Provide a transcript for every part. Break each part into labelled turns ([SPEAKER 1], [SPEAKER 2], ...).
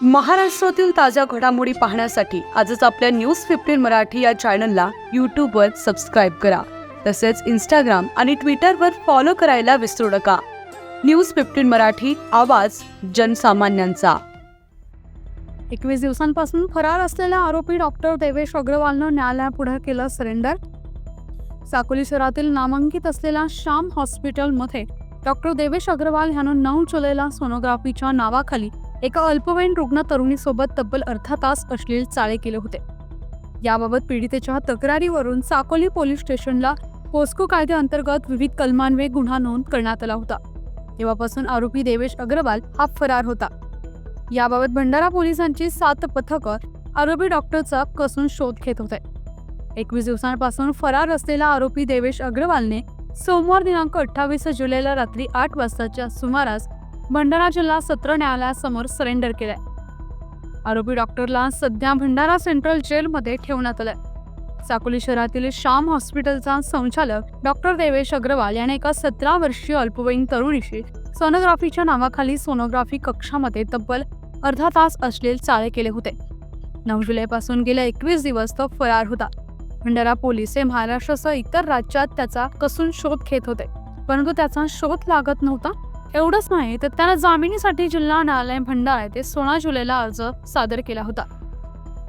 [SPEAKER 1] महाराष्ट्रातील ताज्या घडामोडी पाहण्यासाठी आजच आपल्या न्यूज 15 मराठी या चॅनलला यूट्यूबवर सबस्क्राईब करा. तसेच इंस्टाग्राम आणि ट्विटरवर फॉलो करायला विसरू नका. न्यूज 15 मराठी, आवाज जनसामान्यांचा.
[SPEAKER 2] 21 दिवसांपासून फरार असलेला आरोपी डॉक्टर देवेश अग्रवालनं न्यायालयापुढे केलं सरेंडर. साकोली शहरातील नामांकित असलेल्या श्याम हॉस्पिटलमध्ये डॉक्टर देवेश अग्रवाल यानं 9 जुलैला सोनोग्राफीच्या नावाखाली एका अल्पवयीन रुग्ण तरुणीसोबत तब्बल अर्धा तास अश्लील चाळे केले होते. याबाबत पीडितेच्या तक्रारीवरून साकोली पोलीस स्टेशनला पोस्को कायद्याअंतर्गत विविध कलमान्वये गुन्हा नोंद करण्यात आला होता. तेव्हापासून आरोपी देवेश अग्रवाल हा फरार होता. याबाबत भंडारा पोलिसांची 7 पथकं आरोपी डॉक्टरचा कसून शोध घेत होते. 21 दिवसांपासून फरार असलेला आरोपी देवेश अग्रवालने सोमवार दिनांक 28 जुलैला रात्री 8 वाजताच्या सुमारास भंडारा जिल्हा सत्र न्यायालयासमोर सरेंडर केलाय. आरोपी डॉक्टरला सध्या भंडारा सेंट्रल जेलमध्ये ठेवण्यात आलंय. साकोली शहरातील श्याम हॉस्पिटलचा संचालक डॉक्टर देवेश अग्रवाल याने एका 17 वर्षीय अल्पवयीन तरुणीशी सोनोग्राफीच्या नावाखाली सोनोग्राफी कक्षामध्ये तब्बल अर्धा तास अश्लील चाळे केले होते. 9 जुलैपासून गेल्या 21 दिवस तो फरार होता. भंडारा पोलीस हे महाराष्ट्रासह इतर राज्यात त्याचा कसून शोध घेत होते, परंतु त्याचा शोध लागत नव्हता. एवढंच नाही तर त्यानं जामिनीसाठी जिल्हा न्यायालय भंडारा येथे 16 जुलैला अर्ज सादर केला होता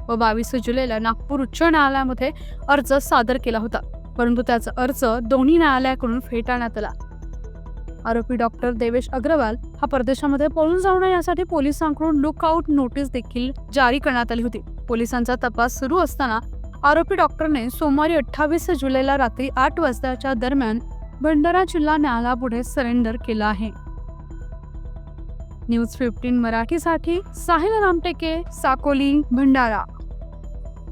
[SPEAKER 2] व 22 जुलैला नागपूर उच्च न्यायालयामध्ये अर्ज सादर केला होता, परंतु त्याचा अर्ज दोन्ही न्यायालयाकडून फेटाळण्यात आला. आरोपी डॉक्टर देवेश अग्रवाल हा परदेशामध्ये पळून जाऊ नये यासाठी पोलिसांकडून लुकआउट नोटीस देखील जारी करण्यात आली होती. पोलिसांचा तपास सुरू असताना आरोपी डॉक्टरने सोमवारी 28 जुलैला रात्री 8 वाजताच्या दरम्यान भंडारा जिल्हा न्यायालयापुढे सरेंडर केलं आहे. न्यूज 15 मराठीसाठी साहिल रामटेके, साकोली, भंडारा.